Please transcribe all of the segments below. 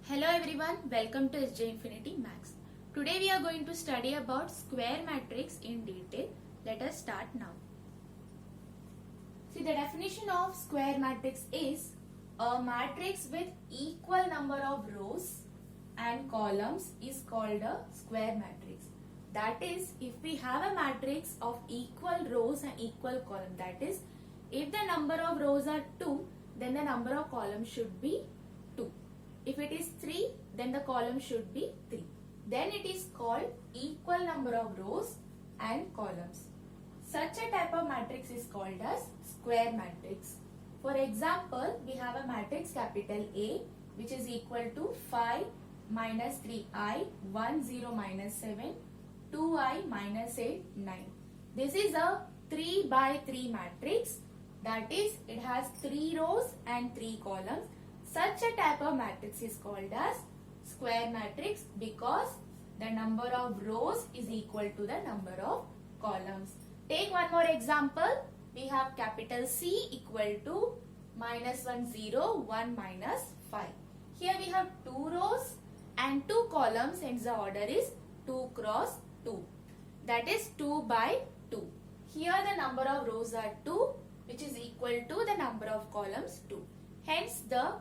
Hello everyone, welcome to SJ Infinity Max. Today we are going to study about square matrix in detail. Let us start now. See, the definition of square matrix is a matrix with equal number of rows and columns is called a square matrix. That is, if we have a matrix of equal rows and equal columns, that is, if the number of rows are 2, then the number of columns should be 2. If it is 3, then the column should be 3. Then it is called equal number of rows and columns. Such a type of matrix is called as square matrix. For example, we have a matrix capital A which is equal to 5 minus 3i, 1 0 minus 7, 2i minus 8, 9. This is a 3 by 3 matrix. That is, it has 3 rows and 3 columns. Such a type of matrix is called as square matrix because the number of rows is equal to the number of columns. Take one more example. We have capital C equal to minus 1 0, 1 minus 5. Here we have 2 rows and 2 columns, hence the order is 2 cross 2. That is 2 by 2. Here the number of rows are 2, which is equal to the number of columns 2. Hence the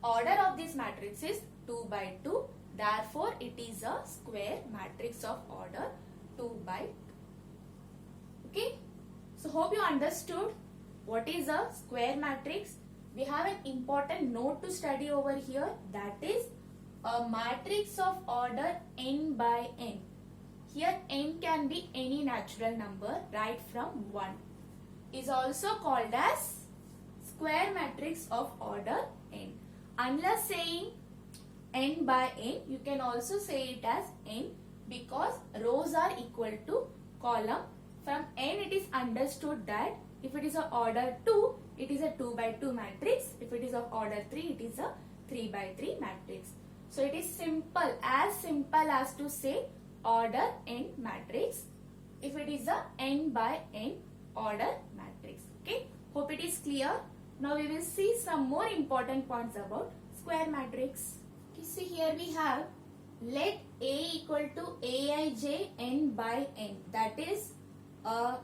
order of this matrix is 2 by 2. Therefore, it is a square matrix of order 2 by 2. Okay. So, hope you understood what is a square matrix. We have an important note to study over here. That is a matrix of order n by n. Here n can be any natural number right from 1. Is also called as square matrix of order n. Unless saying n by n, you can also say it as n because rows are equal to column. From n it is understood that if it is of order 2, it is a 2 by 2 matrix. If it is of order 3, it is a 3 by 3 matrix. So it is simple as to say order n matrix if it is a n by n order matrix. Okay, hope it is clear. Now we will see some more important points about square matrix. Okay, see here we have let A equal to Aij n by n. That is a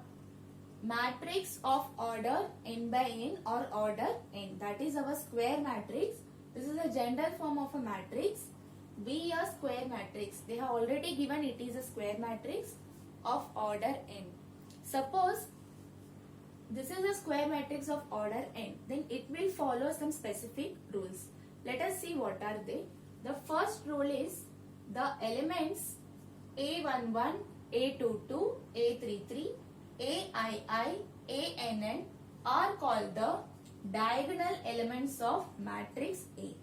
matrix of order n by n or order n. That is our square matrix. This is a general form of a matrix. Be a square matrix. They have already given it is a square matrix of order n. Suppose this is a square matrix of order n. Then it will follow some specific rules. Let us see what are they. The first rule is the elements A11, A22, A33, AII, ANN are called the diagonal elements of matrix A.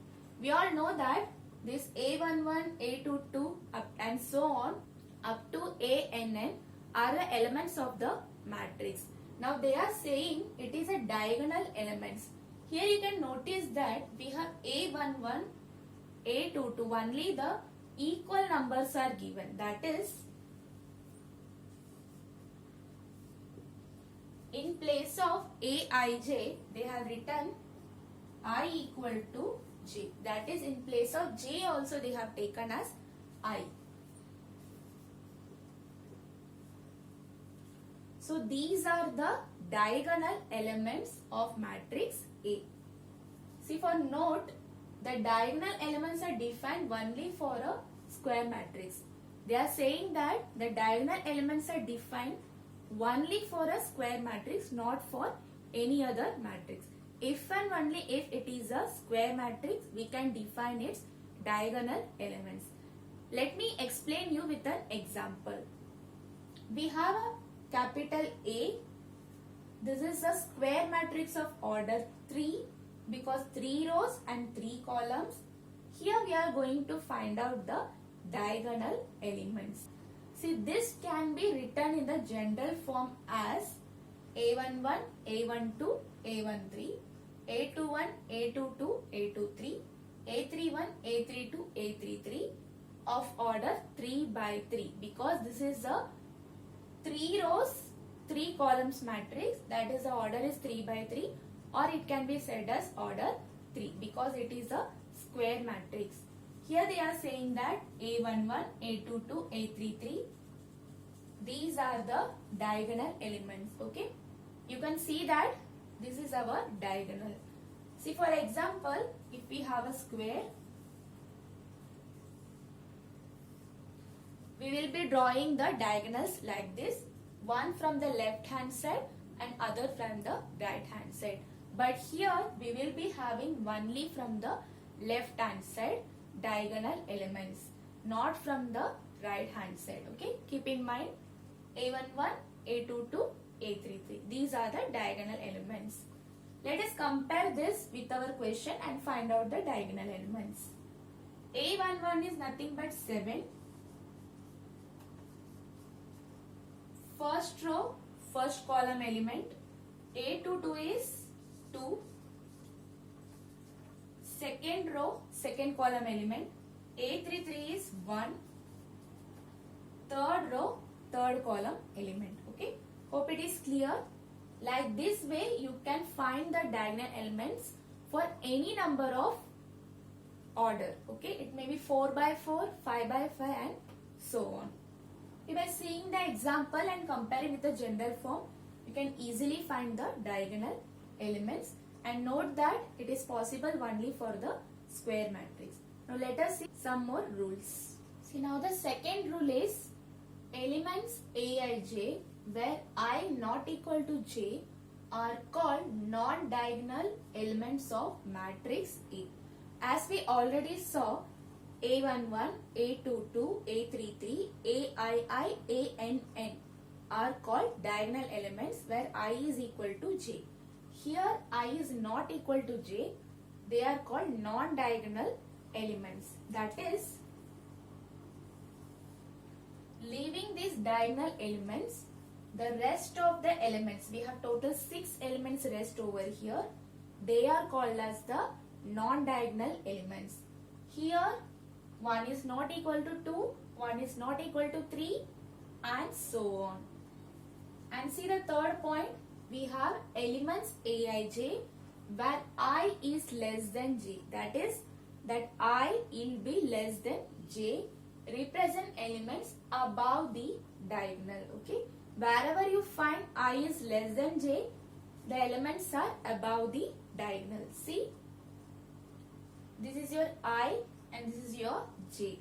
We all know that this A11, A22 and so on up to ANN are the elements of the matrix. Now they are saying it is a diagonal elements. Here you can notice that we have A11, A22, only the equal numbers are given. That is, in place of Aij, they have written I equal to J. That is, in place of J also they have taken as I. So these are the diagonal elements of matrix A. See, for note, the diagonal elements are defined only for a square matrix. They are saying that the diagonal elements are defined only for a square matrix, not for any other matrix. If and only if it is a square matrix, we can define its diagonal elements. Let me explain you with an example. We have a capital A. This is a square matrix of order 3 because 3 rows and 3 columns. Here we are going to find out the diagonal elements. See, this can be written in the general form as A11, A12, A13, A21, A22, A23, A31, A32, A33 of order 3 by 3 because this is a 3 rows, 3 columns matrix. That is, the order is 3 by 3, or it can be said as order 3 because it is a square matrix. Here they are saying that A11, A22, A33. These are the diagonal elements. Okay. You can see that this is our diagonal. See, for example, if we have a square, we will be drawing the diagonals like this. One from the left hand side and other from the right hand side. But here we will be having only from the left hand side diagonal elements, not from the right hand side. Okay, keep in mind A11, A22, A33. These are the diagonal elements. Let us compare this with our question and find out the diagonal elements. A11 is nothing but 7. First row, first column element. A22 is 2. Second row, second column element. A33 is 1. Third row, third column element. Okay. Hope it is clear. Like this way you can find the diagonal elements for any number of order. Okay. It may be 4 by 4, 5 by 5 and so on. By seeing the example and comparing with the general form, you can easily find the diagonal elements, and note that it is possible only for the square matrix. Now let us see some more rules. See, now the second rule is elements Aij where I not equal to j are called non-diagonal elements of matrix A. As we already saw, A11, A22, A33, AII, ANN are called diagonal elements where I is equal to j. Here I is not equal to j. They are called non-diagonal elements. That is, leaving these diagonal elements, the rest of the elements, we have total 6 elements rest over here. They are called as the non-diagonal elements. Here 1 is not equal to 2, 1 is not equal to 3 and so on. And see the third point, we have elements Aij where I is less than j. That is, that I will be less than j, represent elements above the diagonal. Okay. Wherever you find I is less than j, the elements are above the diagonal. See, this is your I and this is your j.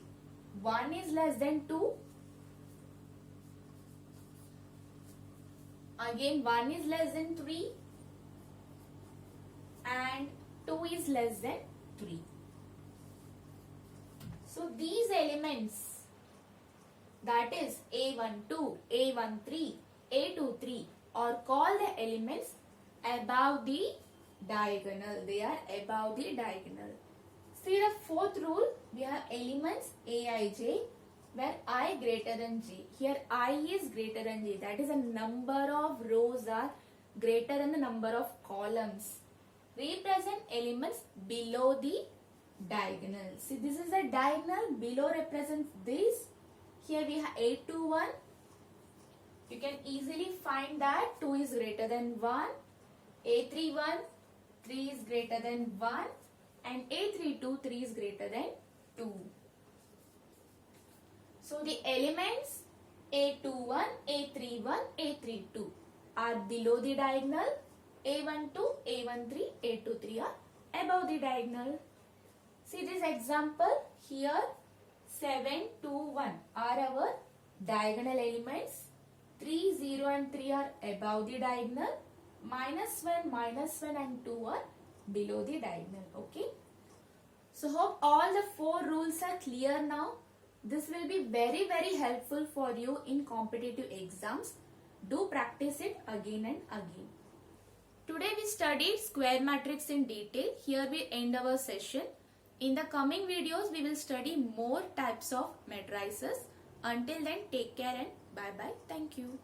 1 is less than 2. Again 1 is less than 3 and 2 is less than 3. So these elements, that is A12, A13, A23 are called the elements above the diagonal. They are above the diagonal. See the fourth rule, we have elements Aij where I greater than j. Here I is greater than j. That is, a number of rows are greater than the number of columns. Represent elements below the diagonal. See, this is a diagonal. Below represents this. Here we have A21. You can easily find that 2 is greater than 1. A31, 3 is greater than 1. And A32, 3 is greater than 2. So the elements A21, A31, A32 are below the diagonal. A12, A13, A23 are above the diagonal. See this example here, 7, 2, 1 are our diagonal elements. 3, 0 and 3 are above the diagonal. -1 and 2 are below the diagonal. Okay. So hope all the 4 rules are clear now. This will be very helpful for you in competitive exams. Do practice it again and again. Today we studied square matrix in detail. Here we end our session. In the coming videos we will study more types of matrices. Until then, take care and bye bye. Thank you.